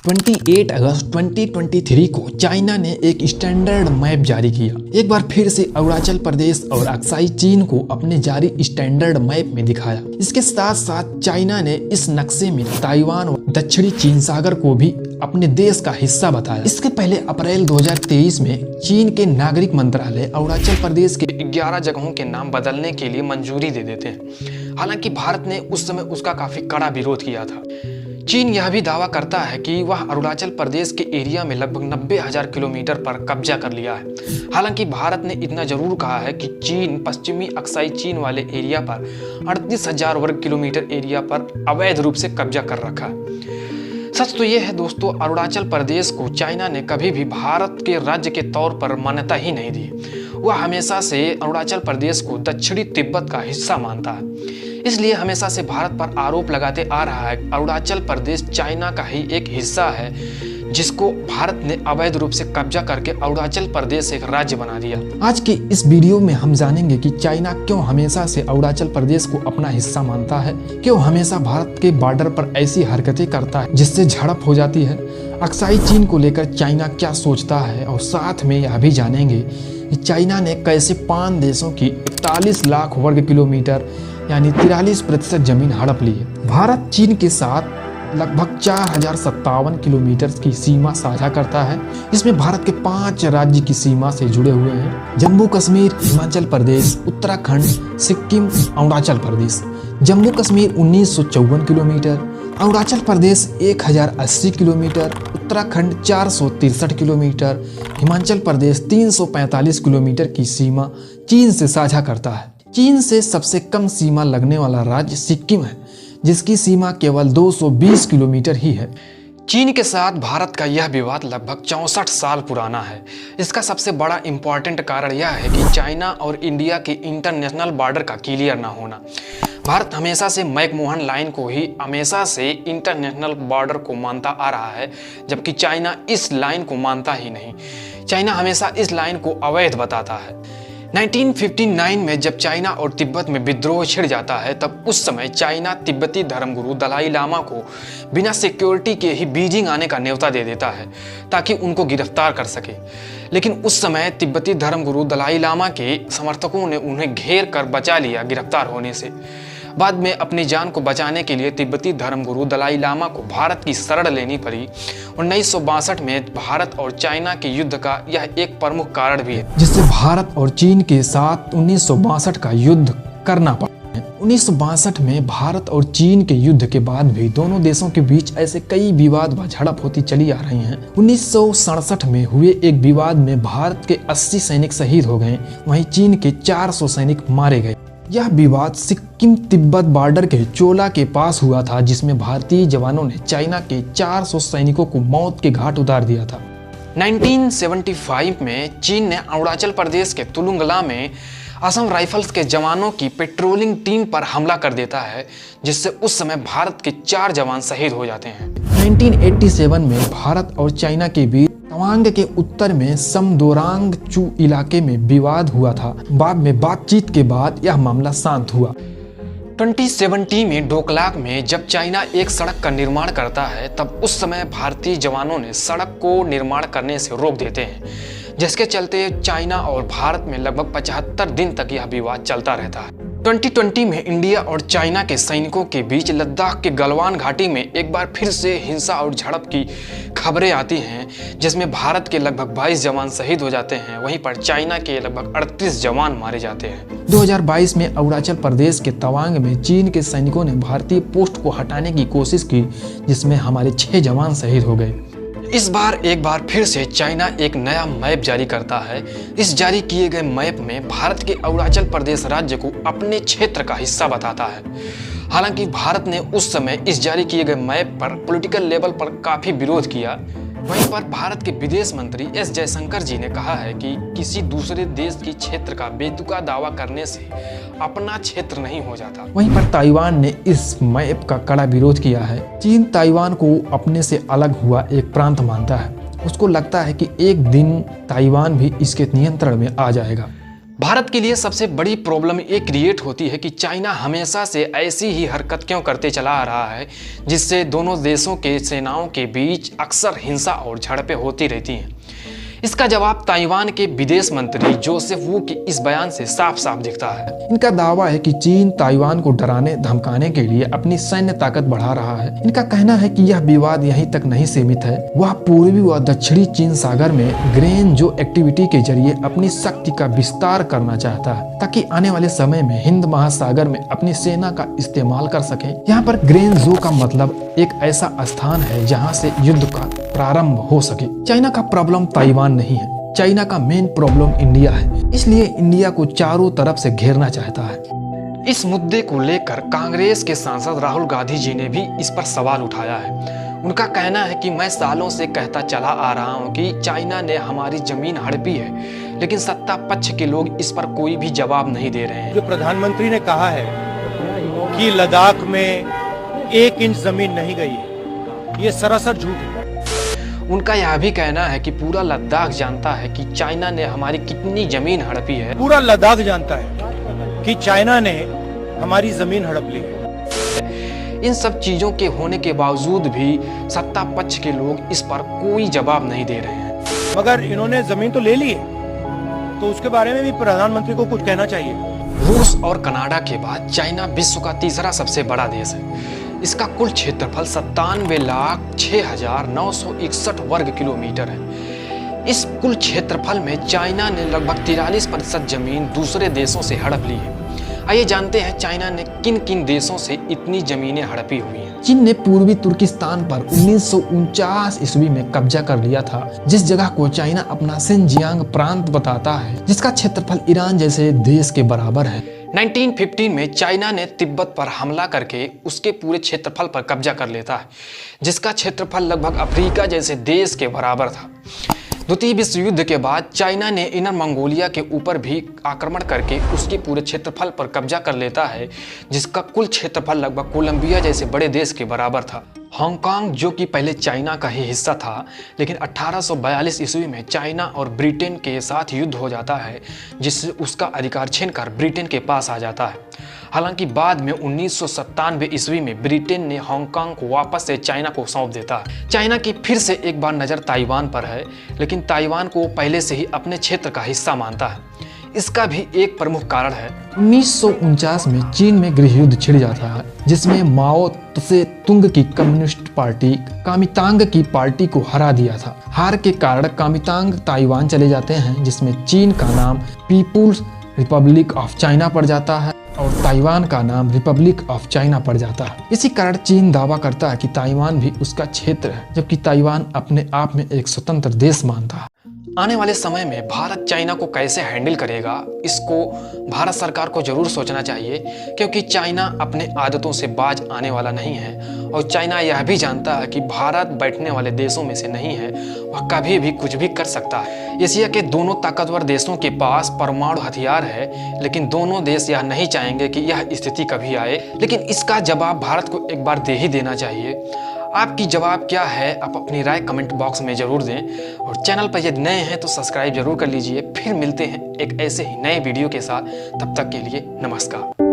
28 अगस्त 2023 को चाइना ने एक स्टैंडर्ड मैप जारी किया। एक बार फिर से अरुणाचल प्रदेश और अक्साई चीन को अपने जारी स्टैंडर्ड मैप में दिखाया। इसके साथ साथ चाइना ने इस नक्शे में ताइवान और दक्षिणी चीन सागर को भी अपने देश का हिस्सा बताया। इसके पहले अप्रैल 2023 में चीन के नागरिक मंत्रालय अरुणाचल प्रदेश के 11 जगहों के नाम बदलने के लिए मंजूरी दे देते हैं। हालांकि भारत ने उस समय उसका काफी कड़ा विरोध किया था। चीन यह भी दावा करता है कि वह अरुणाचल प्रदेश के एरिया में लगभग 90,000 किलोमीटर पर कब्जा कर लिया है। हालांकि भारत ने इतना जरूर कहा है कि चीन पश्चिमी अक्साई चीन वाले एरिया पर 38,000 वर्ग किलोमीटर एरिया पर अवैध रूप से कब्जा कर रखा है। सच तो यह है दोस्तों, अरुणाचल प्रदेश को चाइना ने कभी भी भारत के राज्य के तौर पर मान्यता ही नहीं दी। वह हमेशा से अरुणाचल प्रदेश को दक्षिणी तिब्बत का हिस्सा मानता है। इसलिए हमेशा से भारत पर आरोप लगाते आ रहा है अरुणाचल प्रदेश चाइना का ही एक हिस्सा है, जिसको भारत ने अवैध रूप से कब्जा करके अरुणाचल प्रदेश एक राज्य बना दिया। आज के इस वीडियो में हम जानेंगे कि चाइना क्यों हमेशा से अरुणाचल प्रदेश को अपना हिस्सा मानता है, क्यों हमेशा भारत के बॉर्डर पर ऐसी हरकतें करता है जिससे झड़प हो जाती है, अक्साई चीन को लेकर चाइना क्या सोचता है, और साथ में यह भी जानेंगे कि चाइना ने कैसे 5 देशों की 41 लाख वर्ग किलोमीटर यानी 43% जमीन हड़प ली है। भारत चीन के साथ लगभग 4057 किलोमीटर की सीमा साझा करता है। इसमें भारत के 5 राज्य की सीमा से जुड़े हुए हैं: Jammu Kashmir, Himachal Pradesh, Uttarakhand, Sikkim, Arunachal Pradesh. Jammu Kashmir 1954 kilometre, Arunachal Pradesh 1080 kilometre, Uttarakhand 463 kilometre, Himachal Pradesh 345 kilometre की सीमा चीन से साझा करता है। चीन से सबसे कम सीमा लगने वाला राज्य सिक्किम है, जिसकी सीमा केवल 220 किलोमीटर ही है। चीन के साथ भारत का यह विवाद लगभग 64 साल पुराना है। इसका सबसे बड़ा इम्पोर्टेंट कारण यह है कि चाइना और इंडिया के इंटरनेशनल बॉर्डर का क्लियर ना होना। भारत हमेशा से मैकमोहन लाइन को ही हमेशा से इंटरनेशनल बॉर्डर को मानता आ रहा है, जबकि चाइना इस लाइन को मानता ही नहीं। चाइना हमेशा इस लाइन को अवैध बताता है। 1959 में जब चाइना और तिब्बत में विद्रोह छिड़ जाता है, तब उस समय चाइना तिब्बती धर्मगुरु दलाई लामा को बिना सिक्योरिटी के ही बीजिंग आने का न्योता दे देता है ताकि उनको गिरफ्तार कर सके। लेकिन उस समय तिब्बती धर्मगुरु दलाई लामा के समर्थकों ने उन्हें घेर कर बचा लिया गिरफ्तार होने से। बाद में अपनी जान को बचाने के लिए तिब्बती धर्मगुरु दलाई लामा को भारत की शरण लेनी पड़ी। 1962 में भारत और चाइना के युद्ध का यह एक प्रमुख कारण भी है, जिससे भारत और चीन के साथ 1962 का युद्ध करना पड़ा। 1962 में भारत और चीन के युद्ध के बाद भी दोनों देशों के बीच ऐसे कई विवाद व झड़प होती चली आ रही हैं। 1967 में हुए एक विवाद में भारत के 80 सैनिक शहीद हो गए, वहीं चीन के 400 सैनिक मारे गए। यह विवाद सिक्किम तिब्बत बॉर्डर के चोला के पास हुआ था, जिसमें भारतीय जवानों ने चाइना के 400 सैनिकों को मौत के घाट उतार दिया था। 1975 में चीन ने अरुणाचल प्रदेश के तुलुंगला में असम राइफल्स के जवानों की पेट्रोलिंग टीम पर हमला कर देता है, जिससे उस समय भारत के 4 जवान शहीद हो जाते हैं। 1987 में भारत और चाइना के बीच तवांग के उत्तर में समदोरांग चू इलाके में विवाद हुआ था। बाद में बातचीत के बाद यह मामला शांत हुआ। 2017 में डोकलाम में जब चाइना एक सड़क का निर्माण करता है, तब उस समय भारतीय जवानों ने सड़क को निर्माण करने से रोक देते हैं, जिसके चलते चाइना और भारत में लगभग 75 दिन तक यह विवाद चलता रहता है। 2020 में इंडिया और चाइना के सैनिकों के बीच लद्दाख के गलवान घाटी में एक बार फिर से हिंसा और झड़प की खबरें आती हैं, जिसमें भारत के लगभग 22 जवान शहीद हो जाते हैं, वहीं पर चाइना के लगभग 38 जवान मारे जाते हैं। 2022 में अरुणाचल प्रदेश के तवांग में चीन के सैनिकों ने भारतीय पोस्ट को हटाने की कोशिश की, जिसमें हमारे 6 जवान शहीद हो गए। इस बार एक बार फिर से चाइना एक नया मैप जारी करता है। इस जारी किए गए मैप में भारत के अरुणाचल प्रदेश राज्य को अपने क्षेत्र का हिस्सा बताता है। हालांकि भारत ने उस समय इस जारी किए गए मैप पर पॉलिटिकल लेवल पर काफी विरोध किया। वहीं पर भारत के विदेश मंत्री एस जयशंकर जी ने कहा है कि किसी दूसरे देश की क्षेत्र का बेतुका दावा करने से अपना क्षेत्र नहीं हो जाता। वहीं पर ताइवान ने इस मैप का कड़ा विरोध किया है। चीन ताइवान को अपने से अलग हुआ एक प्रांत मानता है। उसको लगता है कि एक दिन ताइवान भी इसके नियंत्रण में आ जाएगा। भारत के लिए सबसे बड़ी प्रॉब्लम ये क्रिएट होती है कि चाइना हमेशा से ऐसी ही हरकत क्यों करते चला आ रहा है, जिससे दोनों देशों के सेनाओं के बीच अक्सर हिंसा और झड़पें होती रहती हैं। इसका जवाब ताइवान के विदेश मंत्री जोसेफ वू के इस बयान से साफ साफ दिखता है। इनका दावा है कि चीन ताइवान को डराने धमकाने के लिए अपनी सैन्य ताकत बढ़ा रहा है। इनका कहना है कि यह विवाद यहीं तक नहीं सीमित है, वह पूर्वी व दक्षिणी चीन सागर में ग्रेन जो एक्टिविटी के जरिए अपनी शक्ति का विस्तार करना चाहता है, ताकि आने वाले समय में हिंद महासागर में अपनी सेना का इस्तेमाल कर सके। यहाँ पर ग्रेन जो का मतलब एक ऐसा स्थान है जहाँ से युद्ध का प्रारंभ हो सके। चाइना का प्रॉब्लम ताइवान नहीं है, चाइना का मेन प्रॉब्लम इंडिया है, इसलिए इंडिया को चारों तरफ से घेरना चाहता है। इस मुद्दे को लेकर कांग्रेस के सांसद राहुल गांधी जी ने भी इस पर सवाल उठाया है। उनका कहना है कि मैं सालों से कहता चला आ रहा हूं कि चाइना ने हमारी जमीन हड़पी है, लेकिन सत्ता पक्ष के लोग इस पर कोई भी जवाब नहीं दे रहे हैं। जो प्रधानमंत्री ने कहा है कि लद्दाख में 1 इंच जमीन नहीं गई है, ये सरासर झूठ है। उनका यह भी कहना है कि पूरा लद्दाख जानता है कि चाइना ने हमारी कितनी जमीन हड़पी है। पूरा लद्दाख जानता है कि चाइना ने हमारी जमीन हड़प ली है। इन सब चीजों के होने के बावजूद भी सत्ता पक्ष के लोग इस पर कोई जवाब नहीं दे रहे हैं। मगर इन्होंने जमीन तो ले ली है, तो उसके बारे में भी प्रधानमंत्री को कुछ कहना चाहिए। रूस और कनाडा के बाद चाइना विश्व का तीसरा सबसे बड़ा देश है। इसका कुल क्षेत्रफल 97,06,961 वर्ग किलोमीटर है। इस कुल क्षेत्रफल में चाइना ने लगभग 43% जमीन दूसरे देशों से हड़प ली है। आइए जानते हैं चाइना ने किन किन देशों से इतनी जमीनें हड़पी हुई हैं। चीन ने पूर्वी तुर्किस्तान पर 1949 ईस्वी में कब्जा कर लिया था, जिस जगह को चाइना अपना शिनजियांग प्रांत बताता है, जिसका क्षेत्रफल ईरान जैसे देश के बराबर है। 1915 में चाइना ने तिब्बत पर हमला करके उसके पूरे क्षेत्रफल पर कब्जा कर लेता है, जिसका क्षेत्रफल लगभग अफ्रीका जैसे देश के बराबर था। द्वितीय विश्व युद्ध के बाद चाइना ने इनर मंगोलिया के ऊपर भी आक्रमण करके उसके पूरे क्षेत्रफल पर कब्जा कर लेता है, जिसका कुल क्षेत्रफल लगभग कोलंबिया जैसे बड़े देश के बराबर था। हांगकांग जो कि पहले चाइना का ही हिस्सा था, लेकिन 1842 ईस्वी में चाइना और ब्रिटेन के साथ युद्ध हो जाता है, जिससे उसका अधिकार छीनकर ब्रिटेन के पास आ जाता है। हालांकि बाद में 1997 ईस्वी में ब्रिटेन ने हांगकांग को वापस से चाइना को सौंप देता है। चाइना की फिर से एक बार नज़र ताइवान पर है, लेकिन ताइवान को पहले से ही अपने क्षेत्र का हिस्सा मानता है। इसका भी एक प्रमुख कारण है। 1949 में चीन में गृह युद्ध छिड़ जाता है, जिसमें माओ त्से तुंग की कम्युनिस्ट पार्टी कामितांग की पार्टी को हरा दिया था। हार के कारण कामितांग ताइवान चले जाते हैं, जिसमें चीन का नाम पीपुल्स रिपब्लिक ऑफ चाइना पड़ जाता है और ताइवान का नाम रिपब्लिक ऑफ चाइना पड़ जाता है। इसी कारण चीन दावा करता है कि ताइवान भी उसका क्षेत्र है, जबकि ताइवान अपने आप में एक स्वतंत्र देश मानता है। आने वाले समय में भारत चाइना को कैसे हैंडल करेगा, इसको भारत सरकार को जरूर सोचना चाहिए, क्योंकि चाइना अपने आदतों से बाज आने वाला नहीं है और चाइना यह भी जानता है कि भारत बैठने वाले देशों में से नहीं है, वह कभी भी कुछ भी कर सकता है। एशिया के दोनों ताकतवर देशों के पास परमाणु हथियार है, लेकिन दोनों देश यह नहीं चाहेंगे कि यह स्थिति कभी आए, लेकिन इसका जवाब भारत को एक बार दे ही देना चाहिए। आपकी जवाब क्या है, आप अपनी राय कमेंट बॉक्स में जरूर दें और चैनल पर यदि नए हैं तो सब्सक्राइब जरूर कर लीजिए। फिर मिलते हैं एक ऐसे ही नए वीडियो के साथ, तब तक के लिए नमस्कार।